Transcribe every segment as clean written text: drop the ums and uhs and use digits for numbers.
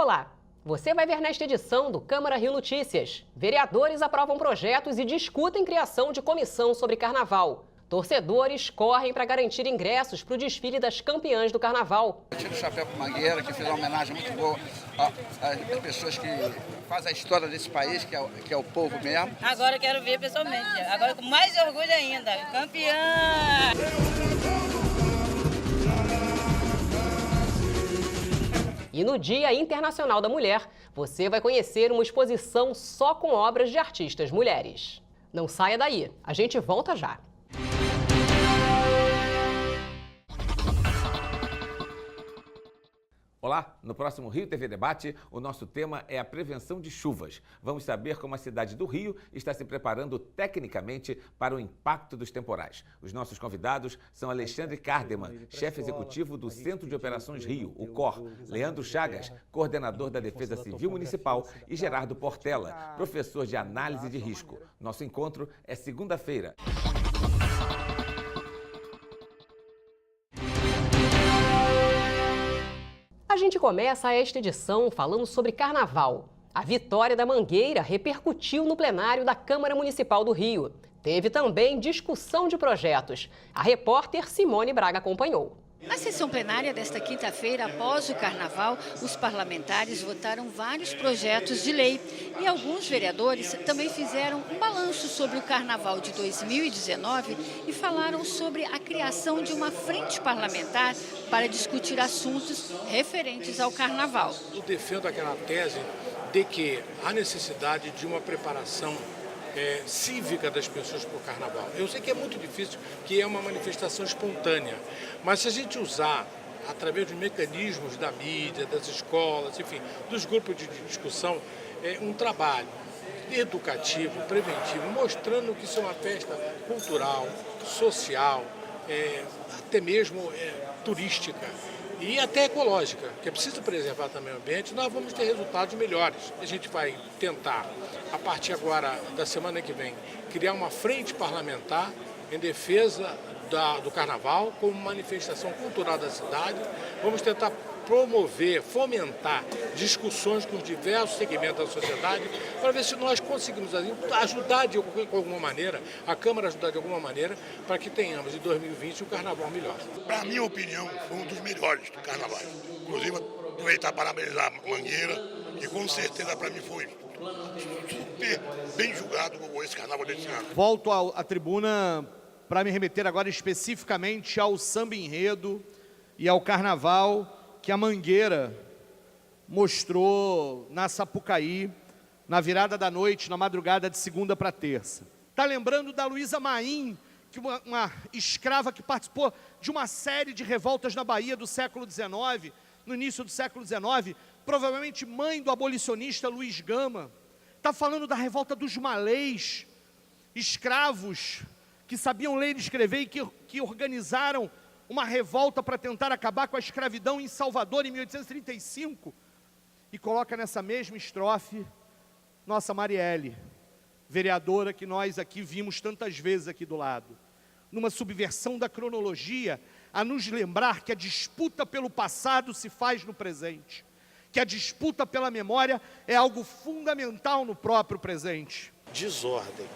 Olá! Você vai ver nesta edição do Câmara Rio Notícias. Vereadores aprovam projetos e discutem criação de comissão sobre carnaval. Torcedores correm para garantir ingressos para o desfile das campeãs do carnaval. Eu tiro o chapéu para Mangueira, que fez uma homenagem muito boa às pessoas que fazem a história desse país, que é o povo mesmo. Agora eu quero ver pessoalmente, agora com mais orgulho ainda, campeã! E no Dia Internacional da Mulher, você vai conhecer uma exposição só com obras de artistas mulheres. Não saia daí, a gente volta já. Olá, no próximo Rio TV Debate, o nosso tema é a prevenção de chuvas. Vamos saber como a cidade do Rio está se preparando tecnicamente para o impacto dos temporais. Os nossos convidados são Alexandre Cardeman, chefe executivo do Centro de Operações Rio, o COR, Leandro Chagas, coordenador da Defesa Civil Municipal, e Gerardo Portela, professor de análise de risco. Nosso encontro é segunda-feira. A gente começa esta edição falando sobre carnaval. A vitória da Mangueira repercutiu no plenário da Câmara Municipal do Rio. Teve também discussão de projetos. A repórter Simone Braga acompanhou. Na sessão plenária desta quinta-feira, após o carnaval, os parlamentares votaram vários projetos de lei e alguns vereadores também fizeram um balanço sobre o carnaval de 2019 e falaram sobre a criação de uma frente parlamentar para discutir assuntos referentes ao carnaval. Eu defendo aquela tese de que há necessidade de uma preparação cívica das pessoas para o carnaval. Eu sei que é muito difícil, que é uma manifestação espontânea, mas se a gente usar, através de mecanismos da mídia, das escolas, enfim, dos grupos de discussão, um trabalho educativo, preventivo, mostrando que isso é uma festa cultural, social, até mesmo turística e até ecológica, que é preciso preservar também o ambiente, nós vamos ter resultados melhores. A gente vai tentar, a partir agora da semana que vem, criar uma frente parlamentar em defesa do carnaval como manifestação cultural da cidade. Vamos tentar promover, fomentar discussões com os diversos segmentos da sociedade para ver se nós conseguimos ajudar de alguma maneira, a Câmara ajudar de alguma maneira, para que tenhamos em 2020 um carnaval melhor. Para minha opinião, foi um dos melhores do carnaval. Inclusive, aproveitar para parabenizar a Mangueira, que com certeza para mim foi super bem julgado esse carnaval desse ano. Volto à tribuna para me remeter agora especificamente ao samba enredo e ao carnaval que a Mangueira mostrou na Sapucaí, na virada da noite, na madrugada de segunda para terça. Está lembrando da Luísa Maim, que uma escrava que participou de uma série de revoltas na Bahia do século XIX, no início do século XIX, provavelmente mãe do abolicionista Luiz Gama. Está falando da revolta dos malês, escravos que sabiam ler e escrever e que organizaram uma revolta para tentar acabar com a escravidão em Salvador em 1835, e coloca nessa mesma estrofe nossa Marielle, vereadora que nós aqui vimos tantas vezes aqui do lado, numa subversão da cronologia, a nos lembrar que a disputa pelo passado se faz no presente, que a disputa pela memória é algo fundamental no próprio presente. Desordem,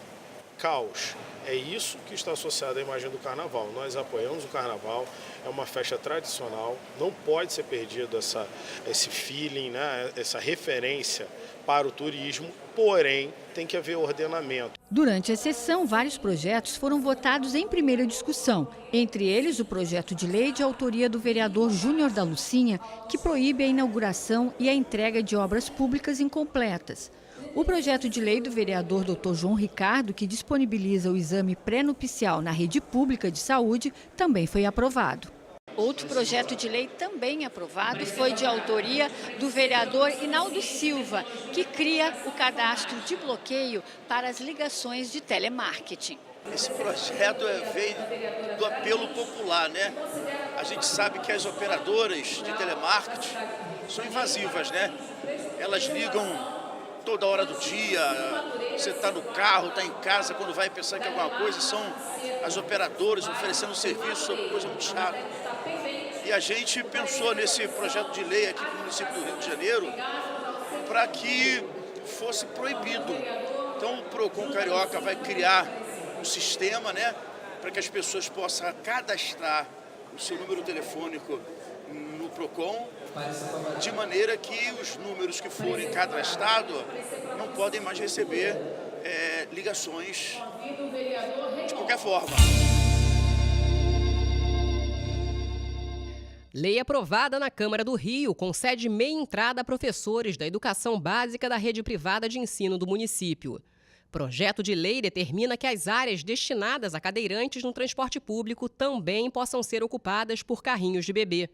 caos, é isso que está associado à imagem do carnaval. Nós apoiamos o carnaval, é uma festa tradicional, não pode ser perdido esse feeling, né, essa referência para o turismo, porém tem que haver ordenamento. Durante a sessão, vários projetos foram votados em primeira discussão, entre eles o projeto de lei de autoria do vereador Júnior da Lucinha, que proíbe a inauguração e a entrega de obras públicas incompletas. O projeto de lei do vereador Dr. João Ricardo, que disponibiliza o exame pré-nupcial na rede pública de saúde, também foi aprovado. Outro projeto de lei também aprovado foi de autoria do vereador Inaldo Silva, que cria o cadastro de bloqueio para as ligações de telemarketing. Esse projeto veio do apelo popular, né? A gente sabe que as operadoras de telemarketing são invasivas, né? Elas ligam toda hora do dia, você está no carro, está em casa, quando vai pensar que é alguma coisa, são as operadoras oferecendo serviço, coisa muito chata. E a gente pensou nesse projeto de lei aqui para o município do Rio de Janeiro para que fosse proibido. Então o Procon Carioca vai criar um sistema, né, para que as pessoas possam cadastrar o seu número telefônico no Procon, de maneira que os números que forem cadastrados não podem mais receber ligações de qualquer forma. Lei aprovada na Câmara do Rio concede meia entrada a professores da educação básica da rede privada de ensino do município. Projeto de lei determina que as áreas destinadas a cadeirantes no transporte público também possam ser ocupadas por carrinhos de bebê.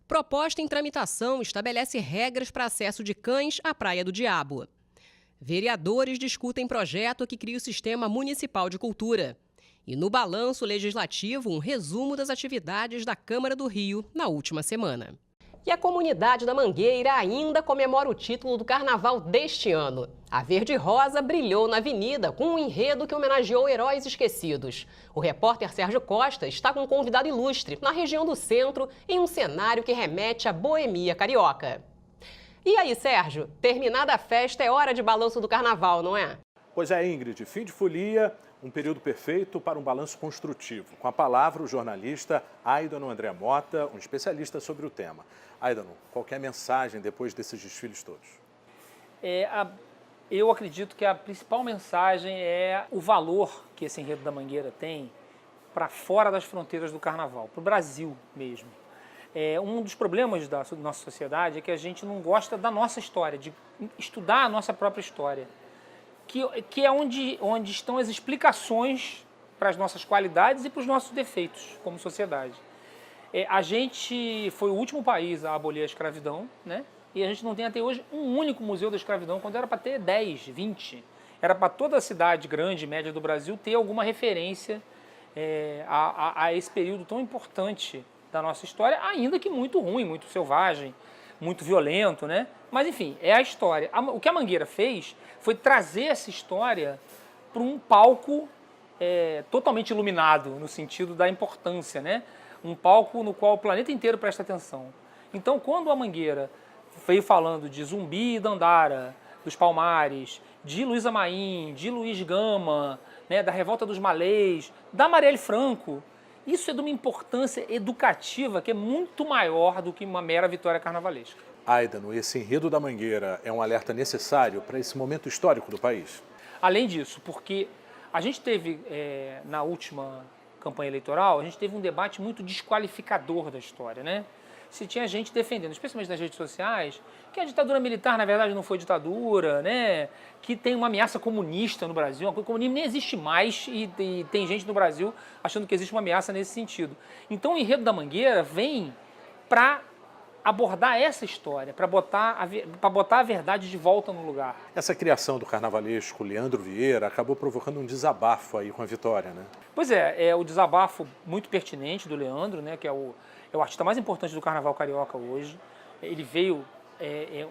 Proposta em tramitação estabelece regras para acesso de cães à Praia do Diabo. Vereadores discutem projeto que cria o Sistema Municipal de Cultura. E no balanço legislativo, um resumo das atividades da Câmara do Rio na última semana. E a comunidade da Mangueira ainda comemora o título do Carnaval deste ano. A Verde Rosa brilhou na avenida com um enredo que homenageou heróis esquecidos. O repórter Sérgio Costa está com um convidado ilustre na região do centro, em um cenário que remete à boemia carioca. E aí, Sérgio, terminada a festa, é hora de balanço do Carnaval, não é? Pois é, Ingrid, fim de folia, um período perfeito para um balanço construtivo. Com a palavra, o jornalista Aidano André Mota, um especialista sobre o tema. Aidano, qual que é a mensagem depois desses desfiles todos? Eu acredito que a principal mensagem é o valor que esse enredo da Mangueira tem para fora das fronteiras do Carnaval, para o Brasil mesmo. Um dos problemas da nossa sociedade é que a gente não gosta da nossa história, de estudar a nossa própria história, que é onde estão as explicações para as nossas qualidades e para os nossos defeitos como sociedade. A gente foi o último país a abolir a escravidão, né? E a gente não tem até hoje um único museu da escravidão, quando era para ter 10, 20. Era para toda a cidade grande e média do Brasil ter alguma referência a esse período tão importante da nossa história, ainda que muito ruim, muito selvagem, muito violento, né? Mas, enfim, é a história. O que a Mangueira fez foi trazer essa história para um palco totalmente iluminado, no sentido da importância, né? Um palco no qual o planeta inteiro presta atenção. Então, quando a Mangueira veio falando de Zumbi e Dandara, dos Palmares, de Luísa Maim, de Luiz Gama, né, da Revolta dos Malês, da Marielle Franco, isso é de uma importância educativa que é muito maior do que uma mera vitória carnavalesca. Aidano, esse enredo da Mangueira é um alerta necessário para esse momento histórico do país? Além disso, porque a gente teve, na última campanha eleitoral, a gente teve um debate muito desqualificador da história, né? Se tinha gente defendendo, especialmente nas redes sociais, que a ditadura militar, na verdade, não foi ditadura, né? Que tem uma ameaça comunista no Brasil, o comunismo nem existe mais e tem gente no Brasil achando que existe uma ameaça nesse sentido. Então o enredo da Mangueira vem para abordar essa história, para botar a verdade de volta no lugar. Essa criação do carnavalesco Leandro Vieira acabou provocando um desabafo aí com a vitória, né? Pois é o desabafo muito pertinente do Leandro, né? Que é o artista mais importante do Carnaval Carioca hoje. Ele veio,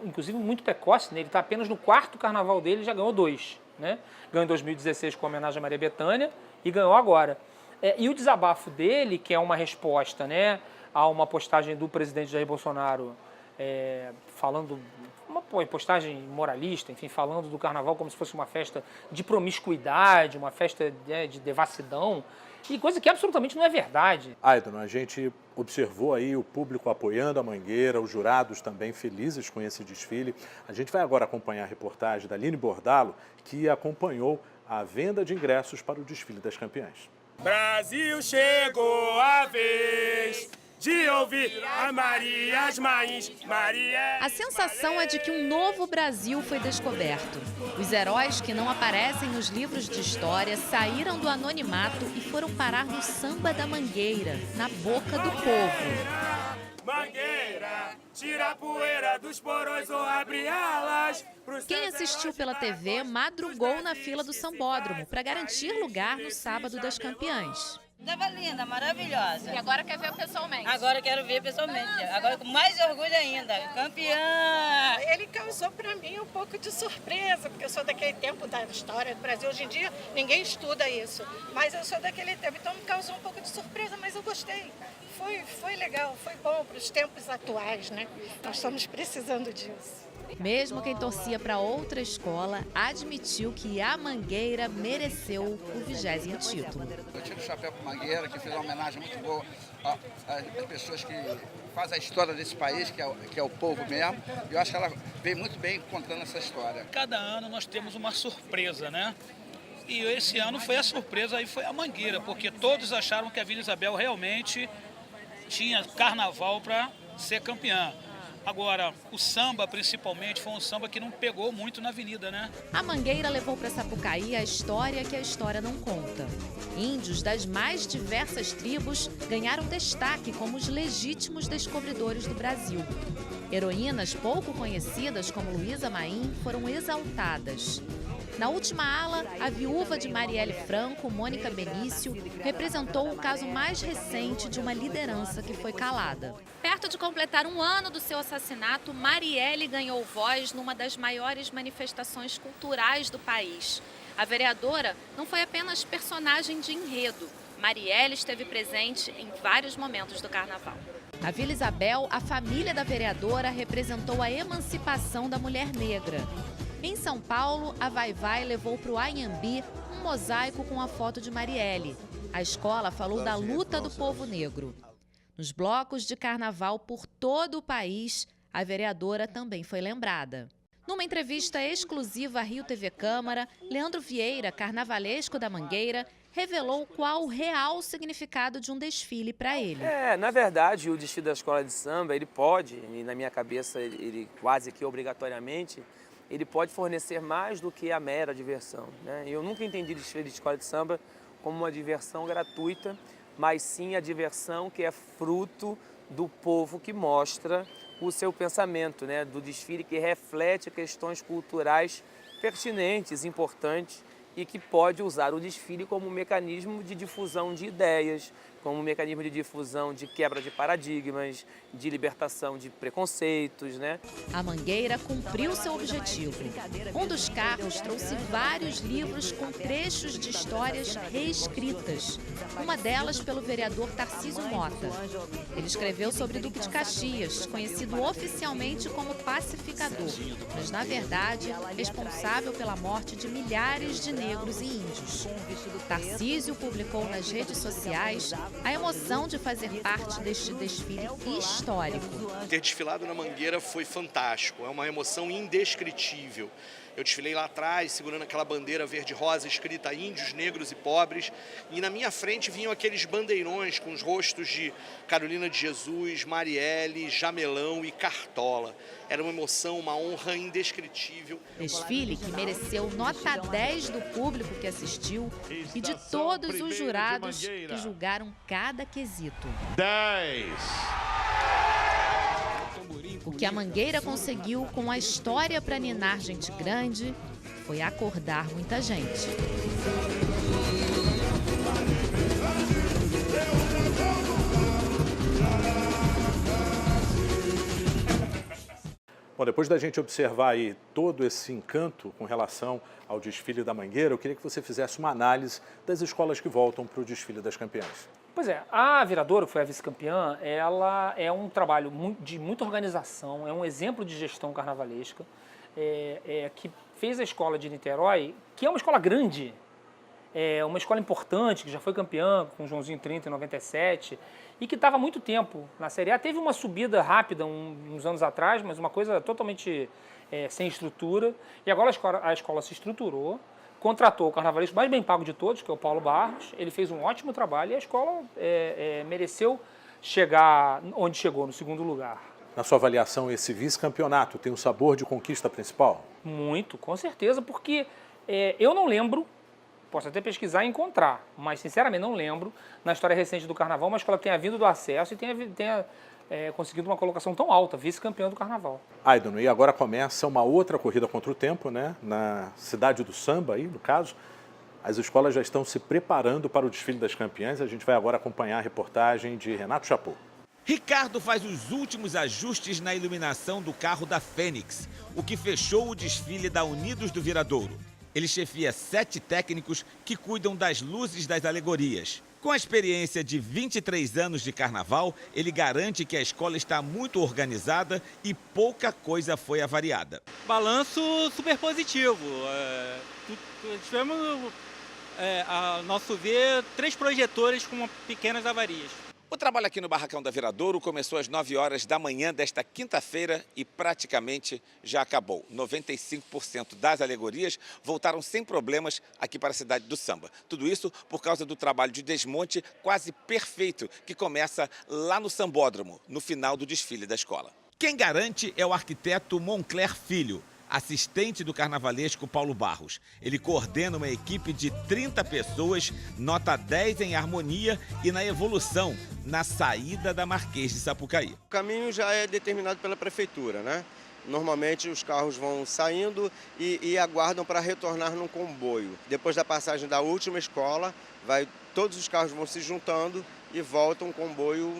inclusive, muito precoce, né? Ele está apenas no 4º carnaval dele e já ganhou 2. Né? Ganhou em 2016 com homenagem a Maria Bethânia e ganhou agora. E o desabafo dele, que é uma resposta, né, a uma postagem do presidente Jair Bolsonaro, falando, uma postagem moralista, enfim, falando do Carnaval como se fosse uma festa de promiscuidade, uma festa de devassidão, e coisa que absolutamente não é verdade. Aidano, a gente observou aí o público apoiando a Mangueira, os jurados também felizes com esse desfile. A gente vai agora acompanhar a reportagem da Aline Bordalo, que acompanhou a venda de ingressos para o desfile das campeãs. Brasil, chegou a vez de ouvir a Maria, as mães, Maria. A sensação é de que um novo Brasil foi descoberto. Os heróis que não aparecem nos livros de história saíram do anonimato e foram parar no samba da Mangueira, na boca do povo. Mangueira, tira a poeira dos porões ou abre alas. Quem assistiu pela TV madrugou na fila do Sambódromo para garantir lugar no Sábado das Campeãs. Estava linda, maravilhosa. E agora quer ver pessoalmente? Agora eu quero ver pessoalmente. Agora com mais orgulho ainda. Campeã! Ele causou para mim um pouco de surpresa, porque eu sou daquele tempo da história do Brasil. Hoje em dia ninguém estuda isso, mas eu sou daquele tempo, então me causou um pouco de surpresa, mas eu gostei. Foi legal, foi bom para os tempos atuais, né? Nós estamos precisando disso. Mesmo quem torcia para outra escola admitiu que a Mangueira mereceu o 20º título. Eu tiro o chapéu para Mangueira, que fez uma homenagem muito boa às pessoas que fazem a história desse país, que é o povo mesmo. E eu acho que ela veio muito bem contando essa história. Cada ano nós temos uma surpresa, né? E esse ano foi a surpresa, aí foi a Mangueira, porque todos acharam que a Vila Isabel realmente tinha carnaval para ser campeã. Agora, o samba, principalmente, foi um samba que não pegou muito na avenida, né? A Mangueira levou para Sapucaí a história que a história não conta. Índios das mais diversas tribos ganharam destaque como os legítimos descobridores do Brasil. Heroínas pouco conhecidas, como Luísa Maim, foram exaltadas. Na última ala, a viúva de Marielle Franco, Mônica Benício, representou o caso mais recente de uma liderança que foi calada. Perto de completar um ano do seu assassinato, Marielle ganhou voz numa das maiores manifestações culturais do país. A vereadora não foi apenas personagem de enredo. Marielle esteve presente em vários momentos do carnaval. Na Vila Isabel, a família da vereadora representou a emancipação da mulher negra. Em São Paulo, a Vai Vai levou para o Anhembi um mosaico com a foto de Marielle. A escola falou da luta do povo negro. Nos blocos de carnaval por todo o país, a vereadora também foi lembrada. Numa entrevista exclusiva à Rio TV Câmara, Leandro Vieira, carnavalesco da Mangueira, revelou qual o real significado de um desfile para ele. Na verdade, o desfile da escola de samba, ele pode, e na minha cabeça ele quase que obrigatoriamente, ele pode fornecer mais do que a mera diversão, né? Eu nunca entendi desfile de escola de samba como uma diversão gratuita, mas sim a diversão que é fruto do povo que mostra o seu pensamento, né? Do desfile que reflete questões culturais pertinentes, importantes, e que pode usar o desfile como um mecanismo de difusão de ideias, como um mecanismo de difusão de quebra de paradigmas, de libertação de preconceitos, né? A Mangueira cumpriu seu objetivo. Um dos carros trouxe vários livros com trechos de histórias reescritas. Uma delas pelo vereador Tarcísio Mota. Ele escreveu sobre Duque de Caxias, conhecido oficialmente como pacificador, mas na verdade responsável pela morte de milhares de negros e índios. Tarcísio publicou nas redes sociais a emoção de fazer parte deste desfile histórico. Ter desfilado na Mangueira foi fantástico, é uma emoção indescritível. Eu desfilei lá atrás, segurando aquela bandeira verde-rosa escrita Índios, Negros e Pobres, e na minha frente vinham aqueles bandeirões com os rostos de Carolina de Jesus, Marielle, Jamelão e Cartola. Era uma emoção, uma honra indescritível. Desfile que mereceu nota 10 do público que assistiu e de todos os jurados que julgaram cada quesito. 10. O que a Mangueira conseguiu com a história para ninar gente grande foi acordar muita gente. Bom, depois da gente observar aí todo esse encanto com relação ao desfile da Mangueira, eu queria que você fizesse uma análise das escolas que voltam para o desfile das campeãs. Pois é, a vereadora, que foi a vice-campeã, ela é um trabalho de muita organização, é um exemplo de gestão carnavalesca, que fez a escola de Niterói, que é uma escola grande, é uma escola importante, que já foi campeã com o Joãozinho 30 em 97, e que estava há muito tempo na Série A. Teve uma subida rápida uns anos atrás, mas uma coisa totalmente sem estrutura, e agora a escola se estruturou, contratou o carnavalesco mais bem pago de todos, que é o Paulo Barros. Ele fez um ótimo trabalho e a escola mereceu chegar onde chegou, no segundo lugar. Na sua avaliação, esse vice-campeonato tem um sabor de conquista principal? Muito, com certeza, porque eu não lembro, posso até pesquisar e encontrar, mas sinceramente não lembro, na história recente do Carnaval, uma escola que tenha vindo do acesso e tenha conseguido uma colocação tão alta, vice-campeão do Carnaval. Aidano, e agora começa uma outra corrida contra o tempo, né? Na cidade do samba, aí, no caso. As escolas já estão se preparando para o desfile das campeãs. A gente vai agora acompanhar a reportagem de Renato Chapô. Ricardo faz os últimos ajustes na iluminação do carro da Fênix, o que fechou o desfile da Unidos do Viradouro. Ele chefia 7 técnicos que cuidam das luzes das alegorias. Com a experiência de 23 anos de carnaval, ele garante que a escola está muito organizada e pouca coisa foi avariada. Balanço super positivo. Tivemos, a nosso ver, 3 projetores com pequenas avarias. O trabalho aqui no Barracão da Viradouro começou às 9 horas da manhã desta quinta-feira e praticamente já acabou. 95% das alegorias voltaram sem problemas aqui para a cidade do samba. Tudo isso por causa do trabalho de desmonte quase perfeito que começa lá no Sambódromo, no final do desfile da escola. Quem garante é o arquiteto Moncler Filho, assistente do carnavalesco Paulo Barros. Ele coordena uma equipe de 30 pessoas, nota 10 em harmonia e na evolução, na saída da Marquês de Sapucaí. O caminho já é determinado pela prefeitura, né? Normalmente os carros vão saindo e aguardam para retornar num comboio. Depois da passagem da última escola, todos os carros vão se juntando e voltam um comboio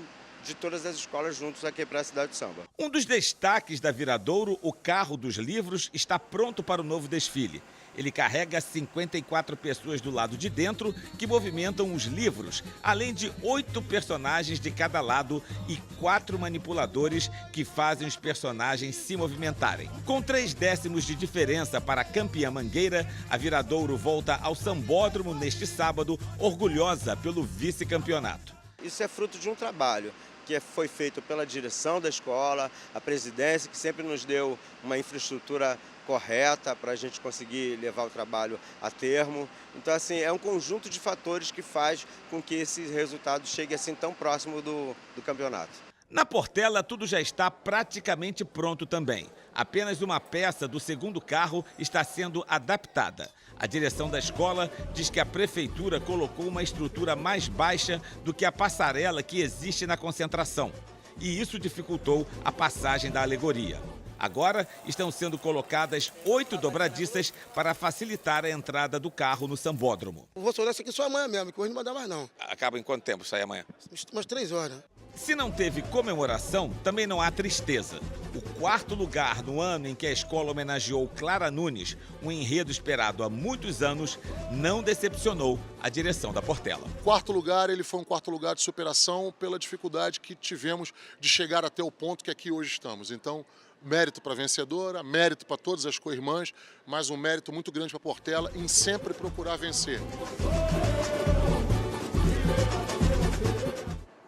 de todas as escolas juntos aqui para a cidade de samba. Um dos destaques da Viradouro, o carro dos livros, está pronto para o novo desfile. Ele carrega 54 pessoas do lado de dentro que movimentam os livros, além de 8 personagens de cada lado e 4 manipuladores que fazem os personagens se movimentarem. Com 3 décimos de diferença para a campeã Mangueira, a Viradouro volta ao Sambódromo neste sábado, orgulhosa pelo vice-campeonato. Isso é fruto de um trabalho que foi feito pela direção da escola, a presidência, que sempre nos deu uma infraestrutura correta para a gente conseguir levar o trabalho a termo. Então, assim, é um conjunto de fatores que faz com que esse resultado chegue assim tão próximo do campeonato. Na Portela, tudo já está praticamente pronto também. Apenas uma peça do segundo carro está sendo adaptada. A direção da escola diz que a prefeitura colocou uma estrutura mais baixa do que a passarela que existe na concentração. E isso dificultou a passagem da alegoria. Agora estão sendo colocadas 8 dobradiças para facilitar a entrada do carro no Sambódromo. Vou soltar isso aqui só amanhã mesmo, que hoje não vai dar mais não. Acaba em quanto tempo sai amanhã? Umas 3 horas. Se não teve comemoração, também não há tristeza. O 4º lugar no ano em que a escola homenageou Clara Nunes, um enredo esperado há muitos anos, não decepcionou a direção da Portela. 4º lugar, ele foi um 4º lugar de superação pela dificuldade que tivemos de chegar até o ponto que aqui hoje estamos. Então, mérito para a vencedora, mérito para todas as co-irmãs, mas um mérito muito grande para a Portela em sempre procurar vencer.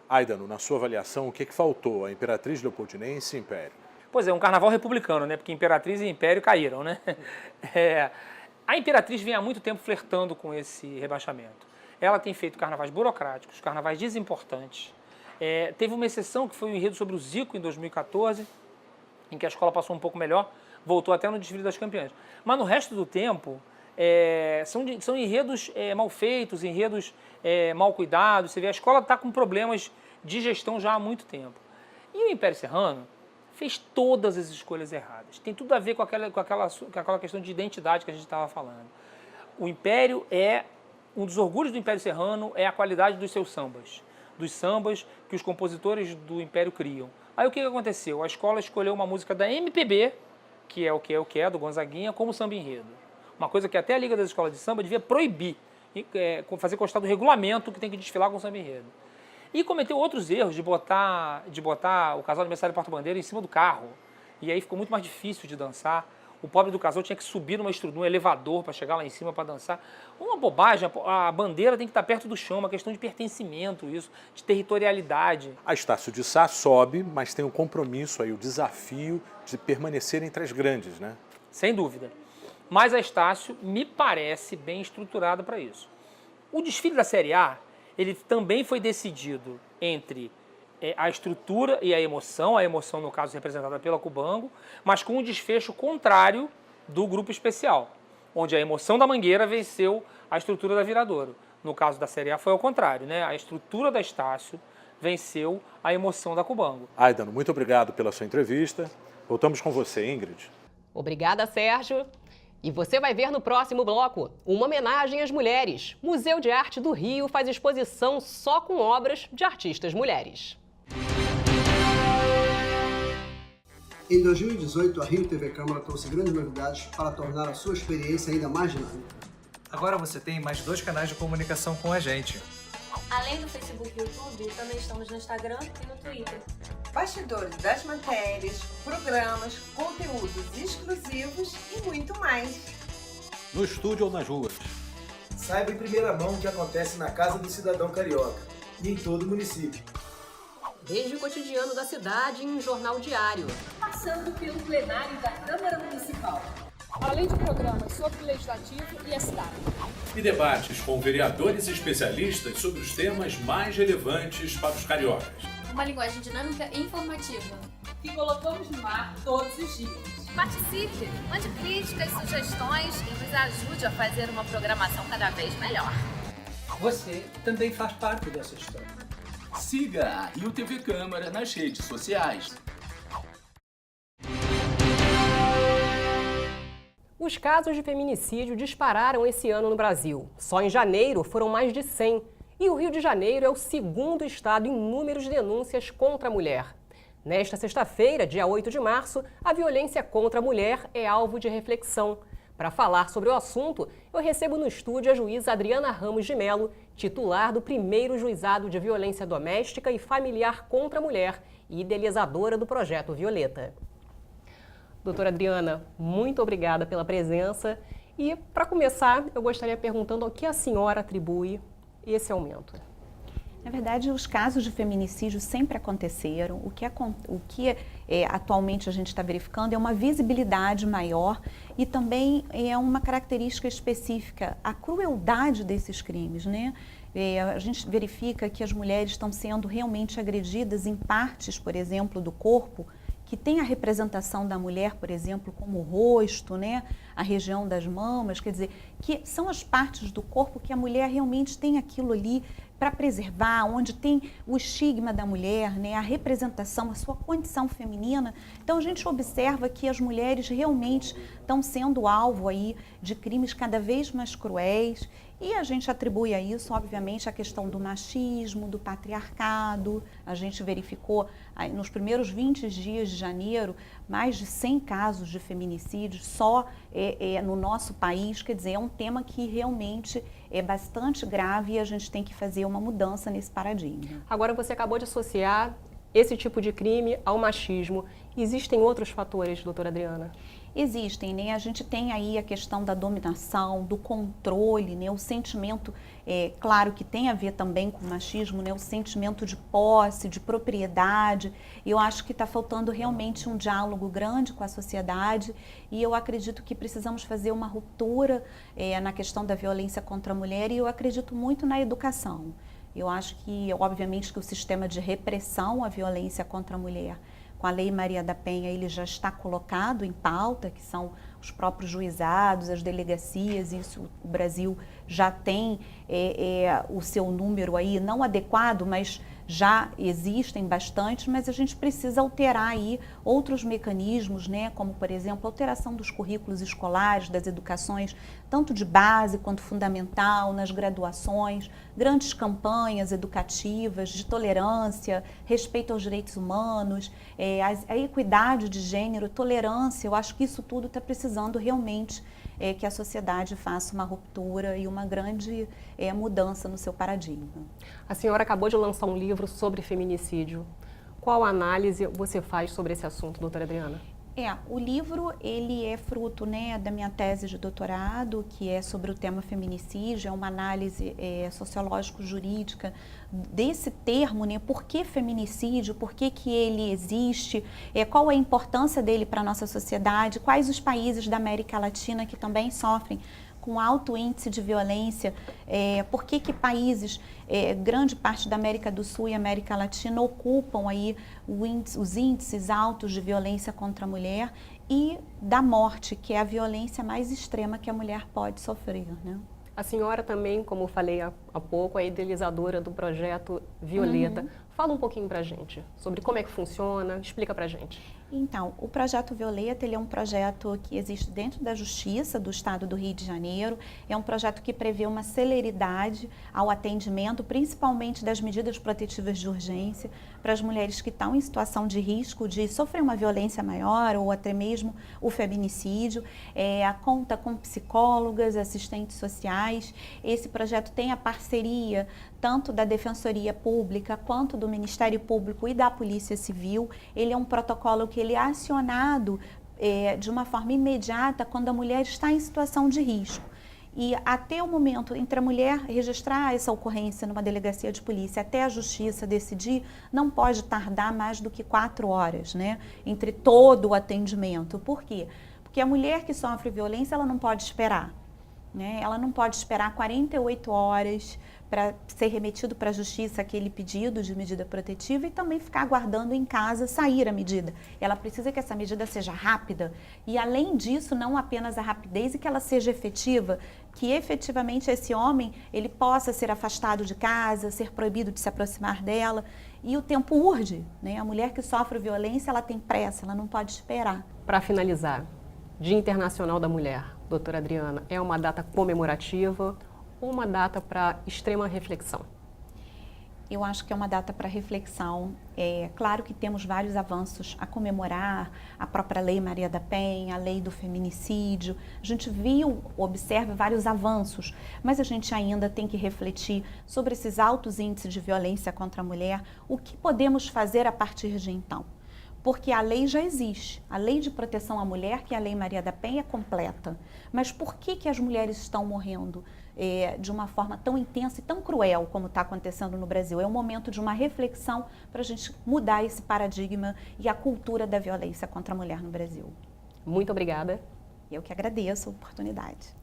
Aidano, na sua avaliação, o que faltou? A Imperatriz Leopoldinense e Império? Pois é, um carnaval republicano, né? Porque Imperatriz e Império caíram, né? A Imperatriz vem há muito tempo flertando com esse rebaixamento. Ela tem feito carnavais burocráticos, carnavais desimportantes. Teve uma exceção que foi o enredo sobre o Zico em 2014, em que a escola passou um pouco melhor, voltou até no desfile das campeãs. Mas no resto do tempo, são enredos mal feitos, enredos mal cuidados. Você vê, a escola está com problemas de gestão já há muito tempo. E o Império Serrano fez todas as escolhas erradas. Tem tudo a ver com aquela questão de identidade que a gente estava falando. O Império um dos orgulhos do Império Serrano é a qualidade dos seus sambas, dos sambas que os compositores do Império criam. Aí o que aconteceu? A escola escolheu uma música da MPB, que é o que é, do Gonzaguinha, como samba enredo. Uma coisa que até a Liga das Escolas de Samba devia proibir, fazer constar do regulamento que tem que desfilar com samba enredo. E cometeu outros erros de botar o casal de mestre e porta-bandeira em cima do carro. E aí ficou muito mais difícil de dançar. O pobre do casal tinha que subir num elevador para chegar lá em cima para dançar. Uma bobagem, a bandeira tem que estar perto do chão, uma questão de pertencimento, isso, de territorialidade. A Estácio de Sá sobe, mas tem o compromisso aí, o desafio de permanecer entre as grandes, né? Sem dúvida. Mas a Estácio me parece bem estruturada para isso. O desfile da Série A, ele também foi decidido entre a estrutura e a emoção no caso representada pela Cubango, mas com um desfecho contrário do grupo especial, onde a emoção da Mangueira venceu a estrutura da Viradouro. No caso da Série A foi ao contrário, né? A estrutura da Estácio venceu a emoção da Cubango. Aidano, muito obrigado pela sua entrevista. Voltamos com você, Ingrid. Obrigada, Sérgio. E você vai ver no próximo bloco uma homenagem às mulheres. Museu de Arte do Rio faz exposição só com obras de artistas mulheres. Em 2018, a Rio TV Câmara trouxe grandes novidades para tornar a sua experiência ainda mais dinâmica. Agora você tem mais 2 canais de comunicação com a gente. Além do Facebook e YouTube, também estamos no Instagram e no Twitter. Bastidores das matérias, programas, conteúdos exclusivos e muito mais. No estúdio ou nas ruas. Saiba em primeira mão o que acontece na Casa do Cidadão Carioca e em todo o município. Desde o cotidiano da cidade em um jornal diário. Passando pelo plenário da Câmara Municipal. Além de programas sobre o Legislativo e a cidade. E debates com vereadores e especialistas sobre os temas mais relevantes para os cariocas. Uma linguagem dinâmica e informativa. Que colocamos no ar todos os dias. Participe, mande críticas, sugestões e nos ajude a fazer uma programação cada vez melhor. Você também faz parte dessa história. Siga a Rio TV Câmara nas redes sociais. Os casos de feminicídio dispararam esse ano no Brasil. Só em janeiro foram mais de 100. E o Rio de Janeiro é o segundo estado em número de denúncias contra a mulher. Nesta sexta-feira, dia 8 de março, a violência contra a mulher é alvo de reflexão. Para falar sobre o assunto, eu recebo no estúdio a juíza Adriana Ramos de Melo, titular do 1º Juizado de Violência Doméstica e Familiar contra a Mulher e idealizadora do Projeto Violeta. Doutora Adriana, muito obrigada pela presença. E, para começar, eu gostaria perguntando ao que a senhora atribui esse aumento. Na verdade, os casos de feminicídio sempre aconteceram. O que atualmente a gente está verificando é uma visibilidade maior e também é uma característica específica, a crueldade desses crimes, né? A gente verifica que as mulheres estão sendo realmente agredidas em partes, por exemplo, do corpo, que tem a representação da mulher, por exemplo, como o rosto, né? A região das mamas, quer dizer, que são as partes do corpo que a mulher realmente tem aquilo ali para preservar, onde tem o estigma da mulher, né? A representação, a sua condição feminina. Então a gente observa que as mulheres realmente estão sendo alvo aí de crimes cada vez mais cruéis. E a gente atribui a isso, obviamente, a questão do machismo, do patriarcado. A gente verificou nos primeiros 20 dias de janeiro mais de 100 casos de feminicídio só no nosso país. Quer dizer, é um tema que realmente é bastante grave e a gente tem que fazer uma mudança nesse paradigma. Agora, você acabou de associar esse tipo de crime ao machismo. Existem outros fatores, doutora Adriana? Existem, né? A gente tem aí a questão da dominação, do controle, né? O sentimento, claro que tem a ver também com o machismo, né? O sentimento de posse, de propriedade. Eu acho que está faltando realmente um diálogo grande com a sociedade e eu acredito que precisamos fazer uma ruptura na questão da violência contra a mulher e eu acredito muito na educação. Eu acho que, obviamente, que o sistema de repressão à violência contra a mulher, com a Lei Maria da Penha, ele já está colocado em pauta, que são os próprios juizados, as delegacias, isso o Brasil já tem o seu número aí, não adequado, mas já existem bastante, mas a gente precisa alterar aí outros mecanismos, né, como, por exemplo, a alteração dos currículos escolares, das educações, tanto de base quanto fundamental, nas graduações, grandes campanhas educativas de tolerância, respeito aos direitos humanos, a equidade de gênero, tolerância. Eu acho que isso tudo está precisando realmente que a sociedade faça uma ruptura e uma grande mudança no seu paradigma. A senhora acabou de lançar um livro sobre feminicídio. Qual análise você faz sobre esse assunto, doutora Adriana? O livro, ele é fruto, né, da minha tese de doutorado, que é sobre o tema feminicídio, é uma análise sociológico-jurídica desse termo, né, por que feminicídio, por que ele existe, qual a importância dele para a nossa sociedade, quais os países da América Latina que também sofrem com alto índice de violência, por que países, grande parte da América do Sul e América Latina ocupam aí os índices altos de violência contra a mulher e da morte, que é a violência mais extrema que a mulher pode sofrer, né? A senhora também, como falei há pouco, é idealizadora do Projeto Violeta. Fala um pouquinho pra gente sobre como é que funciona, explica pra gente. Então, o Projeto Violeta, ele é um projeto que existe dentro da Justiça do Estado do Rio de Janeiro. É um projeto que prevê uma celeridade ao atendimento, principalmente das medidas protetivas de urgência, para as mulheres que estão em situação de risco de sofrer uma violência maior ou até mesmo o feminicídio. Conta com psicólogas, assistentes sociais. Esse projeto tem a parceria tanto da Defensoria Pública quanto do Ministério Público e da Polícia Civil. Ele é um protocolo que ele é acionado de uma forma imediata quando a mulher está em situação de risco. E até o momento, entre a mulher registrar essa ocorrência numa delegacia de polícia até a justiça decidir, não pode tardar mais do que 4 horas, né? Entre todo o atendimento. Por quê? Porque a mulher que sofre violência, ela não pode esperar, né? Ela não pode esperar 48 horas para ser remetido para a justiça aquele pedido de medida protetiva e também ficar aguardando em casa sair a medida. Ela precisa que essa medida seja rápida e, além disso, não apenas a rapidez e que ela seja efetiva, que efetivamente esse homem ele possa ser afastado de casa, ser proibido de se aproximar dela. E o tempo urge, né? A mulher que sofre violência, ela tem pressa, ela não pode esperar. Para finalizar, Dia Internacional da Mulher, doutora Adriana, é uma data comemorativa ou uma data para extrema reflexão? Eu acho que é uma data para reflexão. É claro que temos vários avanços a comemorar, a própria Lei Maria da Penha, a Lei do Feminicídio. A gente observa vários avanços, mas a gente ainda tem que refletir sobre esses altos índices de violência contra a mulher, o que podemos fazer a partir de então. Porque a lei já existe, a Lei de Proteção à Mulher, que é a Lei Maria da Penha, é completa. Mas por que as mulheres estão morrendo de uma forma tão intensa e tão cruel como está acontecendo no Brasil? É um momento de uma reflexão para a gente mudar esse paradigma e a cultura da violência contra a mulher no Brasil. Muito obrigada. Eu que agradeço a oportunidade.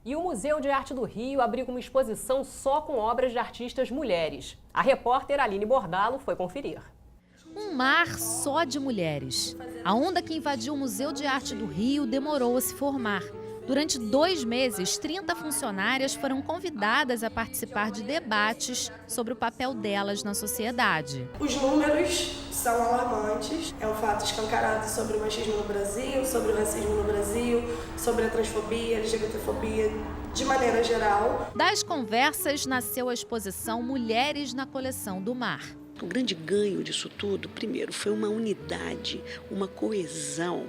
E o Museu de Arte do Rio abriu uma exposição só com obras de artistas mulheres. A repórter Aline Bordalo foi conferir. Um mar só de mulheres. A onda que invadiu o Museu de Arte do Rio demorou a se formar. Durante 2 meses, 30 funcionárias foram convidadas a participar de debates sobre o papel delas na sociedade. Os números são alarmantes. É um fato escancarado sobre o machismo no Brasil, sobre o racismo no Brasil, sobre a transfobia, a LGBTfobia, de maneira geral. Das conversas nasceu a exposição Mulheres na Coleção do Mar. O grande ganho disso tudo, primeiro, foi uma unidade, uma coesão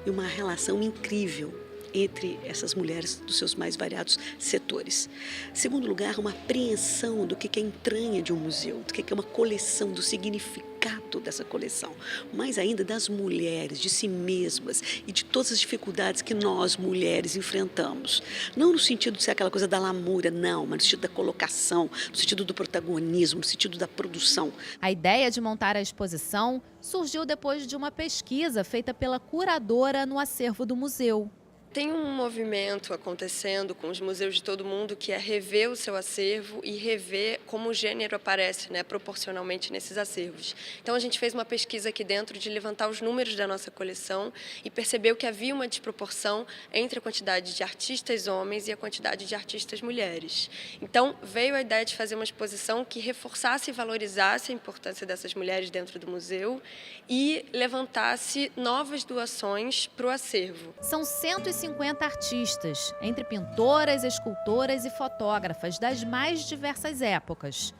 e uma relação incrível entre essas mulheres dos seus mais variados setores. Segundo lugar, uma apreensão do que é a entranha de um museu, do que é uma coleção, do significado dessa coleção, mais ainda das mulheres, de si mesmas e de todas as dificuldades que nós, mulheres, enfrentamos. Não no sentido de ser aquela coisa da lamúria, não, mas no sentido da colocação, no sentido do protagonismo, no sentido da produção. A ideia de montar a exposição surgiu depois de uma pesquisa feita pela curadora no acervo do museu. Tem um movimento acontecendo com os museus de todo o mundo que é rever o seu acervo e rever como o gênero aparece, né, proporcionalmente nesses acervos. Então a gente fez uma pesquisa aqui dentro de levantar os números da nossa coleção e percebeu que havia uma desproporção entre a quantidade de artistas homens e a quantidade de artistas mulheres. Então veio a ideia de fazer uma exposição que reforçasse e valorizasse a importância dessas mulheres dentro do museu e levantasse novas doações para o acervo. São 150 artistas, entre pintoras, escultoras e fotógrafas das mais diversas épocas.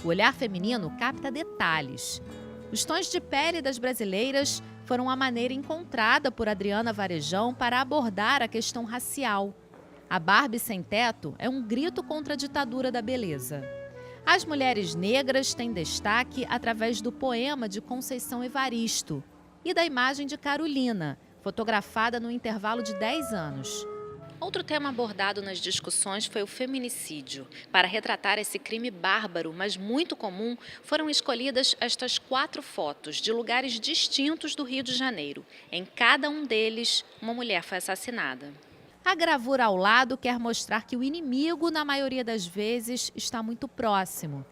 O olhar feminino capta detalhes. Os tons de pele das brasileiras foram a maneira encontrada por Adriana Varejão para abordar a questão racial. A Barbie Sem Teto é um grito contra a ditadura da beleza. As mulheres negras têm destaque através do poema de Conceição Evaristo e da imagem de Carolina, fotografada no intervalo de 10 anos. Outro tema abordado nas discussões foi o feminicídio. Para retratar esse crime bárbaro, mas muito comum, foram escolhidas estas 4 fotos de lugares distintos do Rio de Janeiro. Em cada um deles, uma mulher foi assassinada. A gravura ao lado quer mostrar que o inimigo, na maioria das vezes, está muito próximo.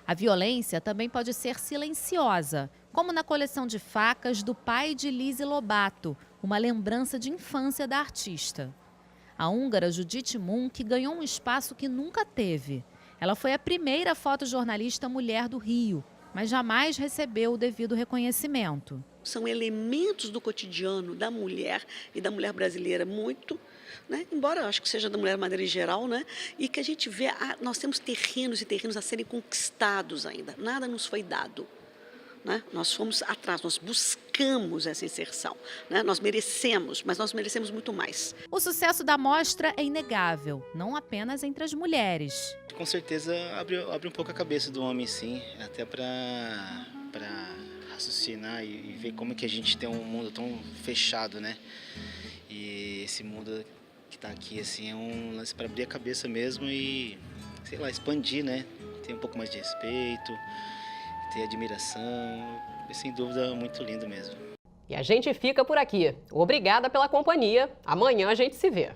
A violência também pode ser silenciosa, como na coleção de facas do pai de Lise Lobato, uma lembrança de infância da artista. A húngara Judith Munk ganhou um espaço que nunca teve. Ela foi a primeira fotojornalista mulher do Rio, mas jamais recebeu o devido reconhecimento. são elementos do cotidiano da mulher e da mulher brasileira muito, né? Embora eu acho que seja da mulher de maneira geral, né? E que a gente vê, nós temos terrenos e terrenos a serem conquistados ainda, nada nos foi dado. Né? Nós fomos atrás, nós buscamos essa inserção, né? Nós merecemos, mas nós merecemos muito mais. O sucesso da mostra é inegável, não apenas entre as mulheres. Com certeza abre um pouco a cabeça do homem, sim, até para raciocinar e ver como que a gente tem um mundo tão fechado, né? E esse mundo que está aqui assim é um lance para abrir a cabeça mesmo e, sei lá, expandir, né? Ter um pouco mais de respeito, ter admiração, é sem dúvida muito lindo mesmo. E a gente fica por aqui. Obrigada pela companhia. Amanhã a gente se vê.